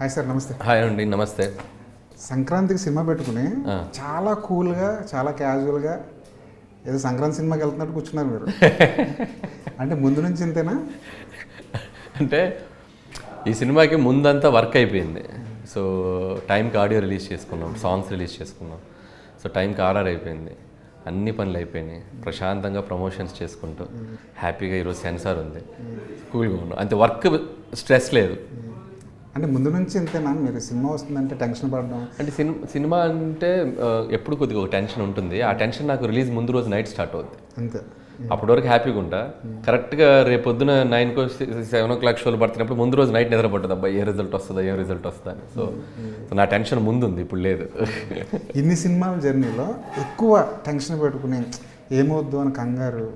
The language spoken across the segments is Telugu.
హాయ్ సార్, నమస్తే. హాయ్ అండి, నమస్తే. సంక్రాంతికి సినిమా పెట్టుకుని చాలా కూల్గా, చాలా క్యాజువల్గా ఏదో సంక్రాంతి సినిమాకి వెళ్తున్నట్టు కూర్చున్నారు మీరు. అంటే ముందు నుంచి ఇంతేనా? అంటే ఈ సినిమాకి ముందంతా వర్క్ అయిపోయింది. సో టైంకి ఆడియో రిలీజ్ చేసుకున్నాం, సాంగ్స్ రిలీజ్ చేసుకున్నాం. సో టైంకి ఆర్ఆర్ అయిపోయింది, అన్ని పనులు అయిపోయినాయి. ప్రశాంతంగా ప్రమోషన్స్ చేసుకుంటూ హ్యాపీగా ఈరోజు సెన్సార్ ఉంది, కూల్గా ఉన్నాం. అంతే, వర్క్ స్ట్రెస్ లేదు. అంటే ముందు నుంచి ఇంతేనా? మీరు సినిమా వస్తుందంటే టెన్షన్ పడడం? అంటే సినిమా అంటే ఎప్పుడు కొద్దిగా ఒక టెన్షన్ ఉంటుంది. ఆ టెన్షన్ నాకు రిలీజ్ ముందు రోజు నైట్ స్టార్ట్ అవుద్ది. అంతే. అప్పటి వరకు హ్యాపీగా ఉంటా. కరెక్ట్గా రేపు పొద్దున 9 7 o'clock షోలు పడుతున్నప్పుడు ముందు రోజు నైట్ నిద్రపడుతుంది. అబ్బాయి ఏ రిజల్ట్ వస్తుందా, ఏ రిజల్ట్ వస్తుందా అని. సో నా టెన్షన్ ముందు ఉంది, ఇప్పుడు లేదు. ఇన్ని సినిమాల జర్నీలో ఎక్కువ టెన్షన్ పెట్టుకుని ఏమవుద్దు అని కంగారు,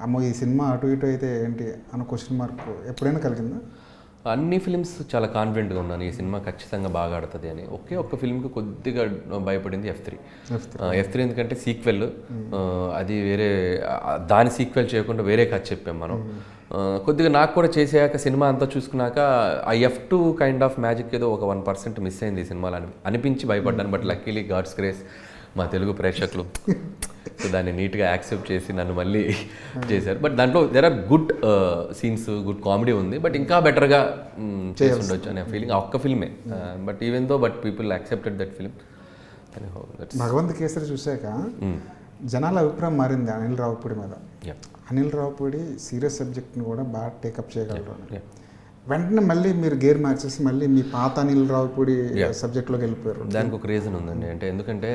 అమ్మో ఈ సినిమా అటు ఇటు అయితే ఏంటి అన్న క్వశ్చన్ మార్క్ ఎప్పుడైనా కలిగిందా? అన్ని ఫిలిమ్స్ చాలా కాన్ఫిడెంట్గా ఉన్నాను, ఈ సినిమా ఖచ్చితంగా బాగా ఆడుతుంది అని. ఒక్క ఫిల్మ్కి కొద్దిగా భయపడింది F3. F3 ఎందుకంటే సీక్వెల్, అది వేరే, దాని సీక్వెల్ చేయకుండా వేరే కథ చెప్పాం మనం. కొద్దిగా నాకు కూడా చేసాక సినిమా అంతా చూసుకున్నాక ఆ F2 కైండ్ ఆఫ్ మ్యాజిక్ ఏదో ఒక 1% మిస్ అయింది ఈ సినిమాలో అనిపించి భయపడ్డాను. బట్ లక్కీలీ గాడ్స్ గ్రేస్ మా తెలుగు ప్రేక్షకులు సో దాన్ని నీట్గా యాక్సెప్ట్ చేసి నన్ను మళ్ళీ చేశారు. బట్ దాంట్లో there are good scenes, good comedy ఉంది. బట్ ఇంకా బెటర్గా చేసి ఉండొచ్చు అనే ఫీలింగ్ ఆ ఒక్క ఫిల్మే. But even though but people accepted that film. Bhagavanth Kesari చూశాక జనాల అభిప్రాయం మారింది అనిల్ రావుపూడి మీద. అనిల్ రావుపూడి సీరియస్ సబ్జెక్ట్ని కూడా బాగా టేకప్ చేయగలరు. వెంటనే మళ్ళీ మీరు గేర్ మార్చేసి మళ్ళీ మీ పాత అనిల్ రావుపూడి సబ్జెక్ట్లోకి వెళ్ళిపోయారు. దానికి ఒక రీజన్ ఉందండి. అంటే ఎందుకంటే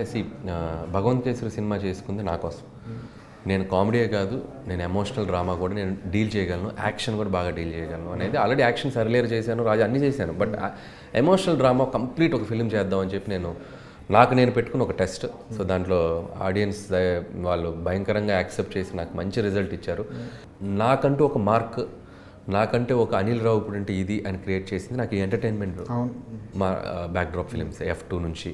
భగవంత్ కేసరి సినిమా చేసుకుంది నా కోసం. నేను కామెడీయే కాదు, నేను ఎమోషనల్ డ్రామా కూడా నేను డీల్ చేయగలను, యాక్షన్ కూడా బాగా డీల్ చేయగలను అనేది. ఆల్రెడీ యాక్షన్ సర్లేరు చేశాను, రాజు అన్నీ చేశాను. బట్ ఎమోషనల్ డ్రామా కంప్లీట్ ఒక ఫిల్మ్ చేద్దామని చెప్పి నేను పెట్టుకున్న ఒక టెస్ట్. సో దాంట్లో ఆడియన్స్ వాళ్ళు భయంకరంగా యాక్సెప్ట్ చేసి నాకు మంచి రిజల్ట్ ఇచ్చారు. నాకంటూ ఒక మార్క్, నాకంటే ఒక అనిల్ రావుపూడి అంటే ఇది అని క్రియేట్ చేసింది నాకు ఈ ఎంటర్టైన్మెంట్ మా బ్యాక్డ్రాప్ ఫిలిమ్స్ F2 నుంచి.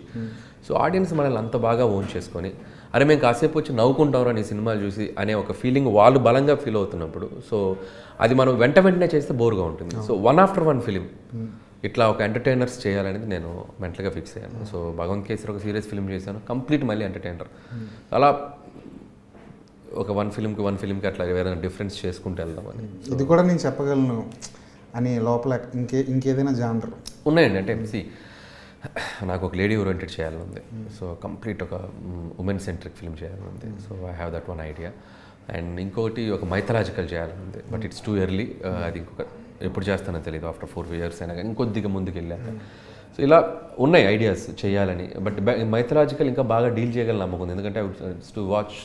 సో ఆడియన్స్ మనల్ని అంత బాగా ఓన్ చేసుకొని, అరే మేము కాసేపు వచ్చి నవ్వుకుంటాం నీ సినిమాలు చూసి అనే ఒక ఫీలింగ్ వాళ్ళు బలంగా ఫీల్ అవుతున్నప్పుడు, సో అది మనం వెంటనే చేస్తే బోర్గా ఉంటుంది. So one after one film ఇట్లా ఒక ఎంటర్టైనర్స్ చేయాలనేది నేను మెంటల్గా ఫిక్స్ అయ్యాను. సో భగవంత్ కేసరి ఒక సీరియస్ ఫిల్మ్ చేశాను, కంప్లీట్ మళ్ళీ ఎంటర్టైనర్. అలా ఒక వన్ ఫిల్మ్కి అట్లా ఏదైనా డిఫరెన్స్ చేసుకుంటూ వెళ్దామని. ఇది కూడా నేను చెప్పగలను అని లోపల ఇంకేదైనా జానర్ ఉన్నాయండి. అంటే నాకు ఒక లేడీ ఓరియంటెడ్ చేయాలని ఉంది. సో కంప్లీట్ ఒక ఉమెన్ సెంట్రిక్ ఫిల్మ్ చేయాలని ఉంది. So I have that one idea. And ఇంకొకటి ఒక మైథలాజికల్ చేయాలని ఉంది. But it's too early. అది ఇంకొక ఎప్పుడు చేస్తానో తెలియదు, ఆఫ్టర్ 4 years అయినా కానీ ఇంకొద్దిగా ముందుకు వెళ్ళాక. సో ఇలా ఉన్నాయి ఐడియాస్ చేయాలని. బట్ మైథలాజికల్ ఇంకా బాగా డీల్ చేయగలను నమ్మకం ఉంది. ఎందుకంటే to watch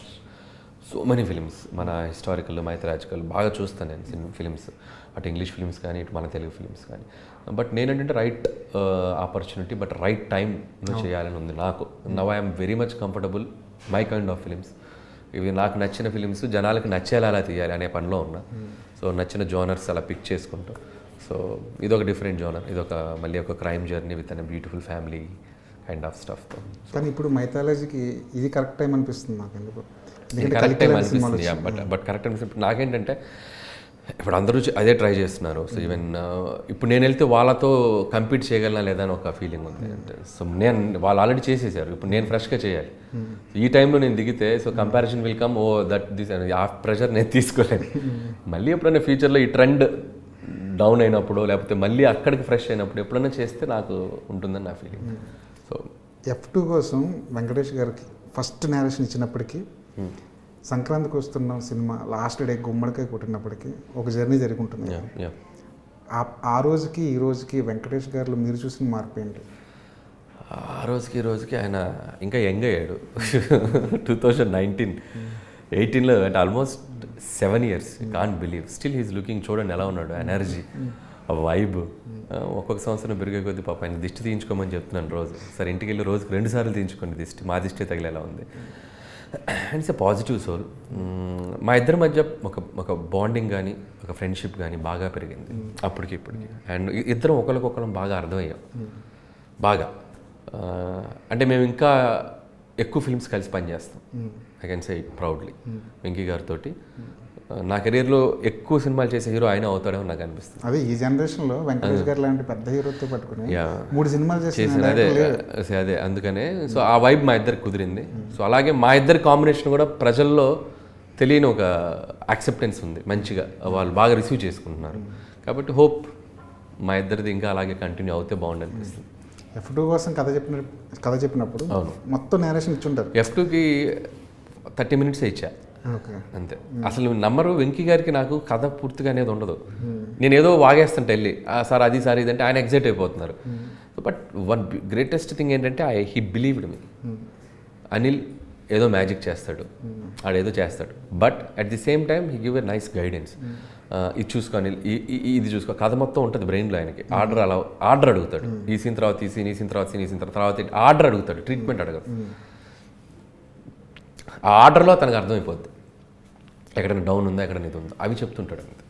so many films, మన హిస్టారికల్, మైథలాజికల్ బాగా చూస్తాను నేను ఫిలిమ్స్, అటు ఇంగ్లీష్ ఫిలిమ్స్ కానీ ఇటు మన తెలుగు ఫిలిమ్స్ కానీ. బట్ నేనేంటంటే రైట్ ఆపర్చునిటీ బట్ రైట్ టైంలో చేయాలని ఉంది నాకు. Now I'm very much comfortable my kind of films. ఇవి నాకు నచ్చిన ఫిలిమ్స్ జనాలకు నచ్చేలా అలా తీయాలి అనే పనిలో ఉన్నా. సో నచ్చిన జోనర్స్ అలా పిక్ చేసుకుంటాం. సో ఇదొక డిఫరెంట్ జోనర్, ఇదొక మళ్ళీ ఒక crime journey with an beautiful family kind of స్టఫ్తో. కానీ ఇప్పుడు మైథాలజీకి ఇది కరెక్ట్ టైం అనిపిస్తుంది నాకు. ఎందుకు కరెక్ట్ టైం అనిపిస్తుంది. బట్ కరెక్ట్ అనిపిస్తుంది నాకేంటంటే ఇప్పుడు అందరూ అదే ట్రై చేస్తున్నారు. సో ఈవెన్ ఇప్పుడు నేను వెళ్తే వాళ్ళతో కంపీట్ చేయగలనా లేదా అని ఒక ఫీలింగ్ ఉంది. అంటే సో వాళ్ళు ఆల్రెడీ చేసేసారు, ఇప్పుడు నేను ఫ్రెష్గా చేయాలి. ఈ టైంలో నేను దిగితే so comparison will come, oh that this uh pressure నేను తీసుకోలేను. మళ్ళీ ఎప్పుడైనా ఫ్యూచర్లో ఈ ట్రెండ్ డౌన్ అయినప్పుడు లేకపోతే మళ్ళీ అక్కడికి ఫ్రెష్ అయినప్పుడు ఎప్పుడైనా చేస్తే నాకు ఉంటుందని నా ఫీలింగ్. సో F2 కోసం వెంకటేష్ గారికి ఫస్ట్ నేరేషన్ ఇచ్చినప్పటికీ, సంక్రాంతికి వస్తున్న సినిమా లాస్ట్ డే గుమ్మడికాయ కొట్టినప్పటికీ ఒక జర్నీ జరిగి ఉంటుంది. ఆ రోజుకి ఈ రోజుకి వెంకటేష్ గారిలో మీరు చూసిన మార్పు ఏంటి? ఆ రోజుకి ఈ రోజుకి ఆయన ఇంకా యంగ్ అయ్యాడు. 2019, 18లో అంటే almost 7 years. Can't believe still he's looking. చూడండి ఎలా ఉన్నాడు, ఎనర్జీ, ఆ వైబ్. ఒక్కొక్క సంవత్సరం పెరిగే కొద్ది పాప ఆయన దిష్టి తీయించుకోమని చెప్తున్నాను రోజు. సరే ఇంటికి వెళ్ళి రోజుకి 2 సార్లు తీయించుకోండి దిష్టి, మా దిష్టి తగిలేలా ఉంది. And it's a positive soul. మా ఇద్దరి మధ్య ఒక బాండింగ్ కానీ ఒక ఫ్రెండ్షిప్ కానీ బాగా పెరిగింది అప్పటికి ఇప్పటికి. అండ్ ఇద్దరం ఒకరికొకరం బాగా అర్థమయ్యాం బాగా. అంటే మేము ఇంకా ఎక్కువ ఫిల్మ్స్ కలిసి పనిచేస్తాం. I can say proudly. Venky గారితో నా కెరీర్లో ఎక్కువ సినిమాలు చేసే హీరో ఆయన అవుతాడేమో నాకు అనిపిస్తుంది. అదే ఈ జనరేషన్లో వెంకటేష్ గారు లాంటి పెద్ద హీరోతో పట్టుకుని 3 సినిమాలు చేసిన అదే అందుకనే సో ఆ వైబ్ మా ఇద్దరికి కుదిరింది. సో అలాగే మా ఇద్దరి కాంబినేషన్ కూడా ప్రజల్లో తెలియని ఒక యాక్సెప్టెన్స్ ఉంది, మంచిగా వాళ్ళు బాగా రిసీవ్ చేసుకుంటున్నారు. కాబట్టి హోప్ మా ఇద్దరిది ఇంకా అలాగే కంటిన్యూ అవుతే బాగుంది అనిపిస్తుంది. F2 కోసం కథ చెప్పినప్పుడు మొత్తం నేరేషన్ ఇచ్చుంటారు. F2కి 30 minutes ఇచ్చా ఓకే అంతే. అసలు నంబరు వెంకీ గారికి నాకు కథ పూర్తిగా అనేది ఉండదు. నేను ఏదో వాగేస్తుంటే వెళ్ళి సార్ అది సార్ ఇదంటే ఆయన ఎగ్జైట్ అయిపోతున్నారు. బట్ వన్ గ్రేటెస్ట్ థింగ్ ఏంటంటే హీ బిలీవ్డ్ మీ. అనిల్ ఏదో మ్యాజిక్ చేస్తాడు, ఆడేదో చేస్తాడు, but at the same time he give a nice guidance. ఇది చూసుకో అనిల్, ఇది చూసుకో, కథ మొత్తం ఉంటుంది బ్రెయిన్లో ఆయనకి. ఆర్డర్ అడుగుతాడు, ఈ సీన్ తర్వాత ఈ సీన్, ఈ సీన్ తర్వాత సీన్, ఈ సీన్ తర్వాత ఆర్డర్ అడుగుతాడు, ట్రీట్మెంట్ అడగదు. ఆ ఆర్డర్లో తనకు అర్థమైపోద్ది ఎక్కడైనా డౌన్ ఉందా, ఎక్కడైనా ఇది ఉందా, అవి చెప్తుంటాడు అంతే.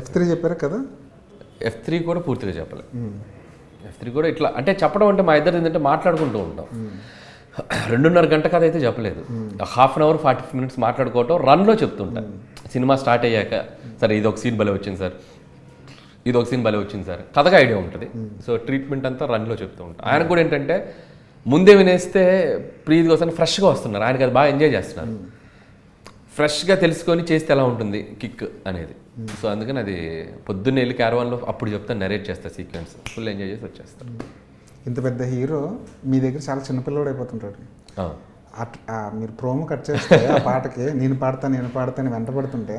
F3 చెప్పారా కదా? F3 కూడా పూర్తిగా చెప్పలే. F3 కూడా ఇట్లా అంటే చెప్పడం అంటే మా ఇద్దరు ఏంటంటే మాట్లాడుకుంటూ ఉంటాం. 2.5 గంట కథ అయితే చెప్పలేదు. 1/2 hour 40 minutes మాట్లాడుకోవటం రన్లో చెప్తుంటా. సినిమా స్టార్ట్ అయ్యాక సరే ఇది ఒక సీన్ భలే వచ్చింది సార్, ఇది ఒక సీన్ భలే వచ్చింది సార్, కథగా ఐడియా ఉంటుంది. సో ట్రీట్మెంట్ అంతా రన్లో చెప్తూ ఉంటాం. ఆయన కూడా ఏంటంటే ముందే వినేస్తే ప్రీతి కోసం ఫ్రెష్గా వస్తున్నారు, ఆయనకి అది బాగా ఎంజాయ్ చేస్తున్నారు. ఫ్రెష్గా తెలుసుకొని చేస్తే ఎలా ఉంటుంది కిక్ అనేది. సో అందుకని అది పొద్దున్నే వెళ్ళి క్యారవాన్లో అప్పుడు చెప్తాను, నరేట్ చేస్తా సీక్వెన్స్, ఫుల్ ఎంజాయ్ చేసి వచ్చేస్తాను. ఇంత పెద్ద హీరో మీ దగ్గర చాలా చిన్నపిల్లడు అయిపోతుంటాడు. మీరు ప్రోమో కట్ చేస్తే ఆ పాటకి నేను పాడతాను వెంట పడుతుంటే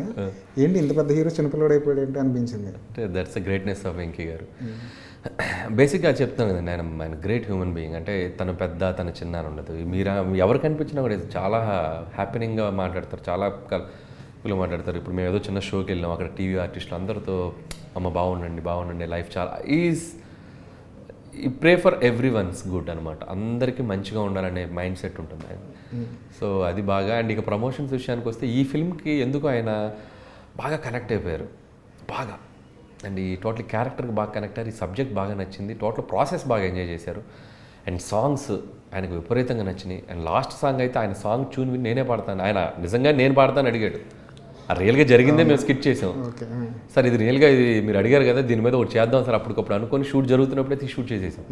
ఏంటి ఇంత పెద్ద హీరో చిన్నపిల్లడు అయిపోయాడు ఏంటి అనిపించింది. అంటే that's the greatness of Venky గారు. బేసిక్గా చెప్తాను కదండి, ఆయన గ్రేట్ హ్యూమన్ బీయింగ్. అంటే తను పెద్ద తను చిన్న అని ఉండదు. మీరు ఎవరు కనిపించినా కూడా చాలా హ్యాపీనింగ్గా మాట్లాడతారు, చాలా కలుపులు మాట్లాడతారు. ఇప్పుడు మేము ఏదో చిన్న షోకి వెళ్ళాం, అక్కడ టీవీ ఆర్టిస్టులు అందరితో అమ్మ బాగుండండి లైఫ్ చాలా ఈ pray for every once good అనమాట. అందరికీ మంచిగా ఉండాలనే మైండ్ సెట్ ఉంటుంది ఆయన. సో అది బాగా. అండ్ ఇక ప్రమోషన్స్ విషయానికి వస్తే ఈ ఫిల్మ్కి ఎందుకు ఆయన బాగా కనెక్ట్ అయిపోయారు బాగా. అండ్ ఈ టోటల్ క్యారెక్టర్కి బాగా కనెక్ట్ అయ్యారు, ఈ సబ్జెక్ట్ బాగా నచ్చింది, టోటల్ ప్రాసెస్ బాగా ఎంజాయ్ చేశారు. అండ్ సాంగ్స్ ఆయనకు విపరీతంగా నచ్చినాయి. అండ్ లాస్ట్ సాంగ్ అయితే ఆయన సాంగ్ ట్యూన్ విని నేనే పాడతాను, ఆయన నిజంగా నేను పాడతాను అడిగాడు. ఆ రియల్గా జరిగిందే మేము స్కిట్ చేసాం. సార్ ఇది రియల్గా ఇది మీరు అడిగారు కదా, దీని మీద ఒకటి చేద్దాం సార్ అప్పటికప్పుడు అనుకొని షూట్ జరుగుతున్నప్పుడే షూట్ చేసేసాం.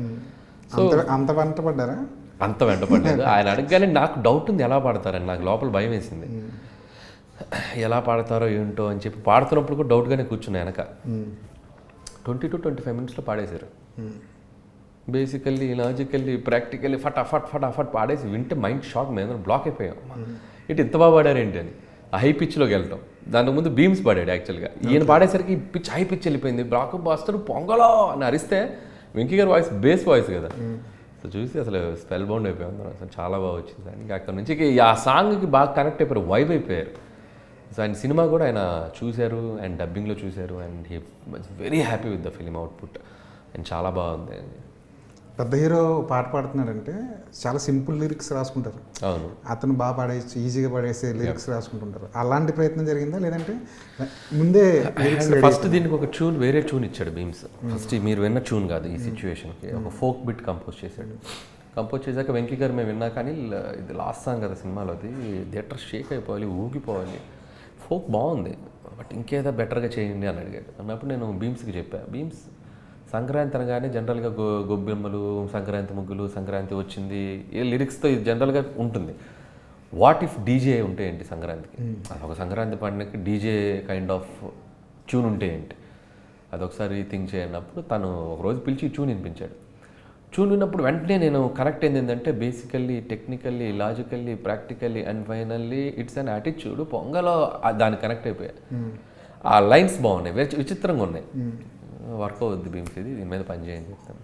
సో అంత వెంటపడ్డారా? అంత వెంటపడలేదు. ఆయన అడగగానే నాకు డౌట్ ఉంది ఎలా పాడతారని, నాకు లోపల భయం వేసింది ఎలా పాడతారో ఏంటో అని చెప్పి. పాడుతున్నప్పుడు కూడా డౌట్గానే కూర్చున్నా వెనక. 20 to 25 minutes పాడేశారు. బేసికల్లీ లాజికల్లీ ప్రాక్టికల్లీ ఫటాఫట్ పాడేసి వింటే మైండ్ షాక్, మేము బ్లాక్ అయిపోయాం. ఇటు ఇంత బాగా పాడారు ఏంటి అని ఆ హై పిచ్లోకి వెళ్తాం. దానికి ముందు బీమ్స్ పాడాడు యాక్చువల్గా. ఈయన పాడేసరికి పిచ్ హై పిచ్ వెళ్ళిపోయింది. బ్లాక్ బాస్టర్ పొంగలో అని అరిస్తే వెంకీ గారి వాయిస్ బేస్ వాయిస్ కదా. సో చూసి అసలు స్పెల్ బౌండ్ అయిపోయాం అసలు, చాలా బాగా వచ్చింది. ఇంకా అక్కడ నుంచి ఆ సాంగ్కి బాగా కనెక్ట్ అయిపోయారు, వైబ్ అయిపోయారు. సో ఆయన సినిమా కూడా ఆయన చూశారు అండ్ డబ్బింగ్లో చూశారు and he was very happy with the film output. And చాలా బాగుంది. పెద్ద హీరో పాట పాడుతున్నాడంటే చాలా సింపుల్ లిరిక్స్ రాసుకుంటారు. అవును, అతను బాగా పాడేసి ఈజీగా పాడేసే లిరిక్స్ రాసుకుంటుంటారు. అలాంటి ప్రయత్నం జరిగిందా లేదంటే ముందే ఫస్ట్ దీనికి ఒక ట్యూన్, వేరే ట్యూన్ ఇచ్చాడు బీమ్స్. ఫస్ట్ మీరు విన్న ట్యూన్ కాదు, ఈ సిచ్యువేషన్కి ఒక ఫోక్ బిట్ కంపోజ్ చేశాడు. కంపోజ్ చేశాక వెంకీ గారు మేము విన్నా కానీ ఇది లాస్ట్ సాంగ్ కదా సినిమాలో, అది థియేటర్ షేక్ అయిపోవాలి, ఊగిపోవాలి, ఫోక్ బాగుంది బట్ ఇంకేదో బెటర్గా చేయండి అని అడిగాడు. అన్నప్పుడు నేను బీమ్స్కి చెప్పాను, బీమ్స్ సంక్రాంతి అనగానే జనరల్గా గొబ్బెమ్మలు, సంక్రాంతి ముగ్గులు, సంక్రాంతి వచ్చింది, ఏ లిరిక్స్తో ఇది జనరల్గా ఉంటుంది. వాట్ ఇఫ్ డీజే ఉంటే ఏంటి సంక్రాంతికి, ఒక సంక్రాంతి పండుగకి డీజే కైండ్ ఆఫ్ ట్యూన్ ఉంటే ఏంటి, అదొకసారి థింక్ చేయనప్పుడు తను ఒకరోజు పిలిచి ట్యూన్ వినిపించాడు. ట్యూన్ విన్నప్పుడు వెంటనే నేను కనెక్ట్ అయింది ఏంటంటే basically technically logically practically and finally it's an attitude పొంగలో దానికి కనెక్ట్ అయిపోయా. ఆ లైన్స్ బాగున్నాయి, విచిత్రంగా ఉన్నాయి. వర్క్ అవుద్ది బీమ్స్, ఇది దీని మీద పనిచేయని చెప్తాను.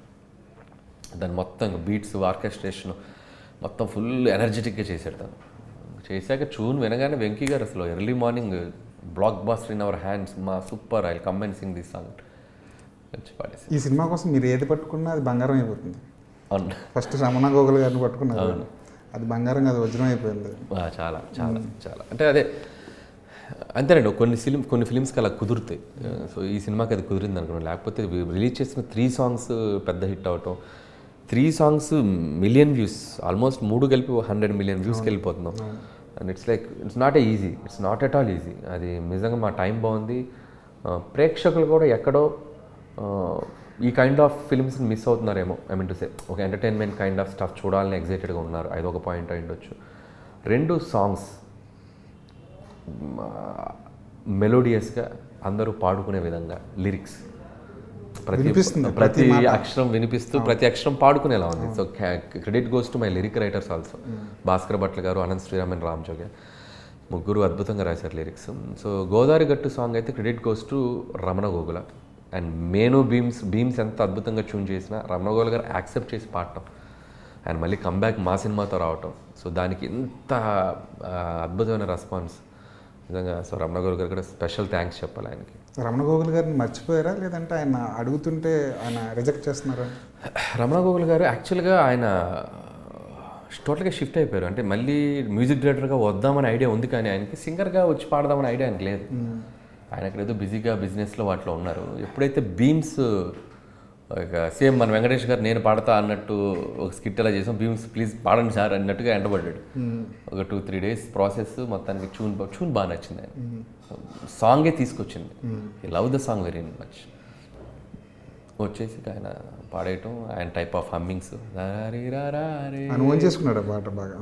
దాన్ని మొత్తం బీట్స్ ఆర్కెస్ట్రేషన్ మొత్తం ఫుల్ ఎనర్జెటిక్గా చేశాడు తను. చేశాక ట్యూన్ వినగానే వెంకీ గారు అసలు early morning blockbuster in our hands, మా super, I come and sing this song వచ్చి పాడేసి. ఈ సినిమా కోసం మీరు ఏది పట్టుకున్నా అది బంగారం అయిపోతుంది. అవును, ఫస్ట్ రమణ గోగుల్ గారిని పట్టుకున్నారు, అది బంగారం కాదు వజ్రం అయిపోయింది. చాలా చాలా చాలా అంటే అదే అంతేనండి. కొన్ని ఫిలిమ్స్కి అలా కుదురుతాయి. సో ఈ సినిమాకి అది కుదిరింది అనుకున్నాను. లేకపోతే రిలీజ్ చేసిన 3 songs పెద్ద హిట్ అవటం, 3 songs million వ్యూస్, ఆల్మోస్ట్ 3 కలిపి 100 million వ్యూస్కి వెళ్ళిపోతున్నాం. And it's like it's not easy, it's not at all easy. అది నిజంగా మా టైం బాగుంది. ప్రేక్షకులు కూడా ఎక్కడో ఈ కైండ్ ఆఫ్ ఫిల్మ్స్ని మిస్ అవుతున్నారేమో. ఐ మీన్ టు సే ఒక ఎంటర్టైన్మెంట్ కైండ్ ఆఫ్ స్టఫ్ చూడాలని ఎగ్జైటెడ్గా ఉన్నారు. అది ఒక పాయింట్ అయి ఉండొచ్చు. 2 సాంగ్స్ మెలోడియస్గా అందరూ పాడుకునే విధంగా లిరిక్స్, ప్రతి అక్షరం వినిపిస్తూ ప్రతి అక్షరం పాడుకునేలా ఉంది. So credit goes to my lyric writers also. Bhaskar Bhatla గారు, అనంత్ శ్రీరామ్ అండ్ రామ్ జోగే ముగ్గురు అద్భుతంగా రాశారు లిరిక్స్. సో గోదావరి గట్టు సాంగ్ అయితే credit goes to Ramana Gogula. And మేను బీమ్స్ ఎంత అద్భుతంగా ట్యూన్ చేసినా రమణ గోగుల గారు యాక్సెప్ట్ చేసి పాడటం అండ్ మళ్ళీ కంబ్యాక్ మా సినిమాతో రావటం, సో దానికి ఇంత అద్భుతమైన రెస్పాన్స్ నిజంగా. సో రమణ గోగుల గారు కూడా స్పెషల్ థ్యాంక్స్ చెప్పాలి ఆయనకి. రమణ గోగుల్ గారిని మర్చిపోయారా, లేదంటే ఆయన అడుగుతుంటే ఆయన రిజెక్ట్ చేస్తున్నారా? రమణ గోగుల్ గారు యాక్చువల్గా ఆయన టోటల్గా షిఫ్ట్ అయిపోయారు. అంటే మళ్ళీ మ్యూజిక్ డైరెక్టర్గా వద్దామని ఐడియా ఉంది, కానీ ఆయనకి సింగర్గా వచ్చి పాడదామని ఐడియా ఆయనకి లేదు. ఆయన అక్కడ ఏదో బిజీగా బిజినెస్లో వాటిలో ఉన్నారు. ఎప్పుడైతే బీమ్స్ ఇక సేమ్ మన వెంకటేష్ గారు నేను పాడతా అన్నట్టు ఒక స్కిట్ అలా చేసాం, బీమ్స్ ప్లీజ్ పాడండి సార్ అన్నట్టుగా ఎంటబడ్డాడు. ఒక 2-3 డేస్ ప్రాసెస్, మొత్తానికి ట్యూన్ బాగా నచ్చింది ఆయన. సాంగే తీసుకొచ్చింది. I love the song very much. వచ్చేసి ఆయన పాడేయటం, ఆయన టైప్ ఆఫ్ హమ్మింగ్స్ చేసుకున్నాడు పాట బాగా.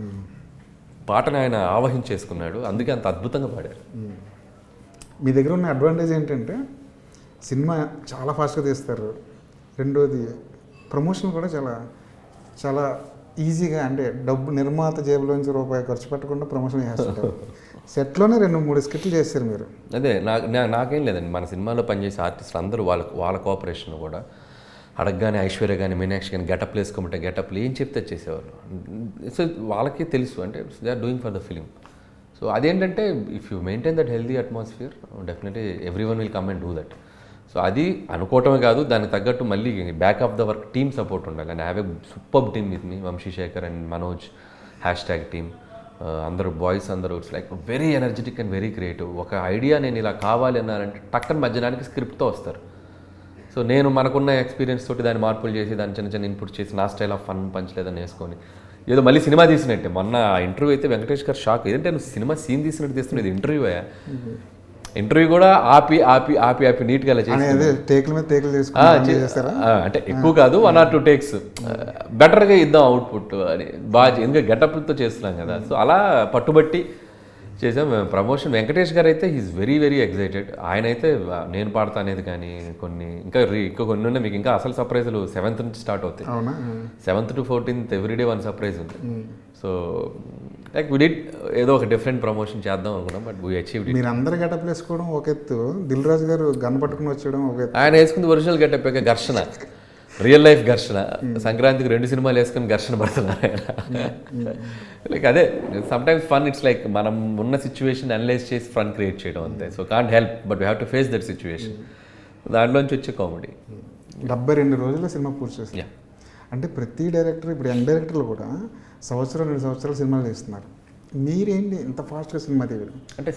పాటను ఆయన ఆవహించేసుకున్నాడు, అందుకే అంత అద్భుతంగా పాడారు. మీ దగ్గర ఉన్న అడ్వాంటేజ్ ఏంటంటే సినిమా చాలా ఫాస్ట్గా తీస్తారు. రెండోది ప్రమోషన్ కూడా చాలా చాలా ఈజీగా, అంటే డబ్బు నిర్మాత జేబులోంచి రూపాయి ఖర్చు పెట్టకుండా ప్రమోషన్ చేస్తుంటారు. సెట్లోనే 2-3 స్కిట్లు చేస్తారు మీరు. అదే నాకేం లేదండి, మన సినిమాలో పనిచేసే ఆర్టిస్టులు అందరూ వాళ్ళ కోఆపరేషన్ కూడా అడగగానే ఐశ్వర్య కానీ మీనాక్షి కానీ గెటప్లు వేసుకోమంటే గెటప్లు ఏం చెప్తే చేసేవాళ్ళు. సో వాళ్ళకి తెలుసు, అంటే they are doing for the film. So అదేంటంటే if you maintain that healthy atmosphere definitely everyone will come and do that. So అది అనుకోవటమే కాదు, దానికి తగ్గట్టు మళ్ళీ back of the work team support ఉండాలి. And have a super team with me, Vamshi Shekhar and Manoj #, team అందరూ బాయ్స్ అందరూ. It's like very energetic and very creative. ఒక ఐడియా నేను ఇలా కావాలి అన్నారంటే టక్కన మధ్యాహ్నానికి స్క్రిప్ట్తో వస్తారు. సో నేను మనకున్న ఎక్స్పీరియన్స్ తోటి దాన్ని మార్పులు చేసి దాన్ని చిన్న చిన్న ఇన్పుట్ చేసి నా స్టైల్ ఆఫ్ ఫన్ పంచలేదని వేసుకొని ఏదో మళ్ళీ సినిమా తీసినట్టే. మొన్న ఇంటర్వ్యూ అయితే వెంకటేష్ గారు షాక్, ఏదంటే నువ్వు సినిమా సీన్ తీసినట్టు తీస్తున్నది ఇంటర్వ్యూ అయ్యా. ఇంటర్వ్యూ కూడా ఆపి ఆపి ఆపి ఆపి నీట్గా అలా చేసి అంటే ఎక్కువ కాదు, 1 or 2 టేక్స్ బెటర్గా ఇద్దాం అవుట్పుట్ అని బాగా, ఎందుకంటే గెటప్లతో చేస్తున్నాం కదా. సో అలా పట్టుబట్టి చేసాం ప్రమోషన్. వెంకటేష్ గారు అయితే హీఈస్ వెరీ వెరీ ఎక్సైటెడ్. ఆయన అయితే నేను పాడతా అనేది కానీ ఇంకా కొన్ని ఉన్నాయి మీకు. ఇంకా అసలు సర్ప్రైజులు 7th నుంచి స్టార్ట్ అవుతాయి. 7th to 14th everyday 1 surprise ఉంది. సో లైక్ వి డిడ్ ఏదో ఒక డిఫరెంట్ ప్రమోషన్ చేద్దాం అనుకున్నాం, బట్ వీ అచీవ్డ్ ఇట్. మీరు అందరు గెటప్ వేసుకోవడం ఒక ఎత్తు, దిల్ రాజు గారు గన్ పట్టుకుని వచ్చేయడం ఒక ఎత్తు. ఆయన వేసుకుంది ఒరిజినల్ గెటప్, ఘర్షణ, రియల్ లైఫ్ ఘర్షణ. సంక్రాంతికి 2 సినిమాలు వేసుకొని ఘర్షణ పడుతున్నారు ఆయన. లైక్ అదే సమ్టైమ్స్ ఫన్, ఇట్స్ లైక్ మనం ఉన్న సిచ్యువేషన్ అనలైజ్ చేసి ఫన్ క్రియేట్ చేయడం అంతే. So can't help, but we have to face that situation. దాంట్లోంచి వచ్చే కామెడీ. 72 రోజుల్లో సినిమా పూర్తి చేస్తారు. అంటే ప్రతి డైరెక్టర్, ఇప్పుడు యంగ్ డైరెక్టర్లు కూడా 1-2 సంవత్సరాలు సినిమాలు తీస్తున్నారు. మీరేంటి ఇంత ఫాస్ట్గా సినిమా తీయడం? అంటే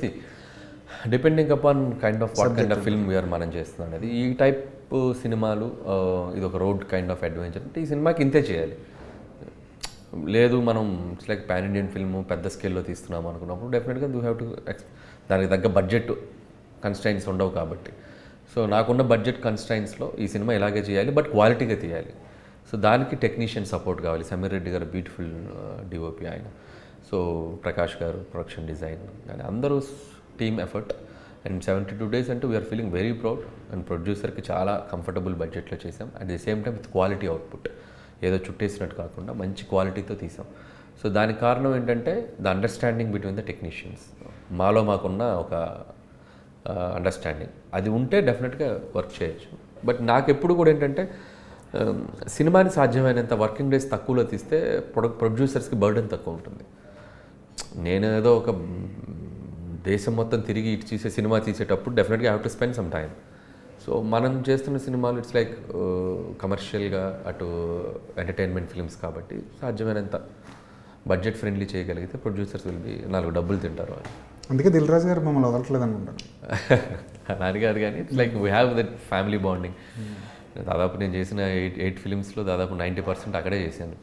depending upon kind of what kind of film we are మనం చేస్తున్నాం అనేది. ఈ టైప్ సినిమాలు ఇది ఒక రోడ్ కైండ్ ఆఫ్ అడ్వెంచర్ అంటే ఈ సినిమాకి ఇంతే చేయాలి. లేదు మనం it's like pan Indian film పెద్ద స్కేల్లో తీస్తున్నాం అనుకున్నప్పుడు డెఫినెట్గా యూ హ్యావ్ టు దానికి తగ్గ బడ్జెట్ కన్స్ట్రైన్స్ ఉండవు కాబట్టి. సో నాకున్న బడ్జెట్ కన్స్ట్రైన్స్లో ఈ సినిమా ఇలాగే చేయాలి, బట్ క్వాలిటీగా తీయాలి. సో దానికి టెక్నీషియన్ సపోర్ట్ కావాలి. సమీర్ రెడ్డి గారు బ్యూటిఫుల్ డిఓపి ఆయన. So Prakash garu production design, కానీ అందరూ టీమ్ ఎఫర్ట్. అండ్ 72 days అంటే we are feeling very proud. And ప్రొడ్యూసర్కి చాలా కంఫర్టబుల్ బడ్జెట్లో చేసాం. At the same time with quality output, ఏదో చుట్టేసినట్టు కాకుండా మంచి క్వాలిటీతో తీసాం. సో దానికి కారణం ఏంటంటే the understanding between the technicians. మాకున్న ఒక అండర్స్టాండింగ్ అది ఉంటే డెఫినెట్గా వర్క్ చేయొచ్చు. బట్ నాకు ఎప్పుడు కూడా ఏంటంటే సినిమాని సాధ్యమైనంత వర్కింగ్ డేస్ తక్కువలో తీస్తే ప్రొడ్యూసర్స్కి బర్డెన్ తక్కువ ఉంటుంది. నేను ఏదో ఒక దేశం మొత్తం తిరిగి ఇటు చూసే సినిమా తీసేటప్పుడు డెఫినెట్గా have to spend some time. So మనం చేస్తున్న సినిమాలు ఇట్స్ లైక్ కమర్షియల్గా అటు ఎంటర్టైన్మెంట్ ఫిల్మ్స్ కాబట్టి సాధ్యమైనంత బడ్జెట్ ఫ్రెండ్లీ చేయగలిగితే ప్రొడ్యూసర్స్ విల్ బి 4 డబ్బులు తింటారు వాళ్ళు. అందుకే దిల్ రాజు గారు మమ్మల్ని వదలట్లేదు అనుకుంటాను. నాని గారు కానీ it's like we have that family bonding. దాదాపు నేను చేసిన 8 ఫిలిమ్స్లో దాదాపు 90% అక్కడే చేశాను.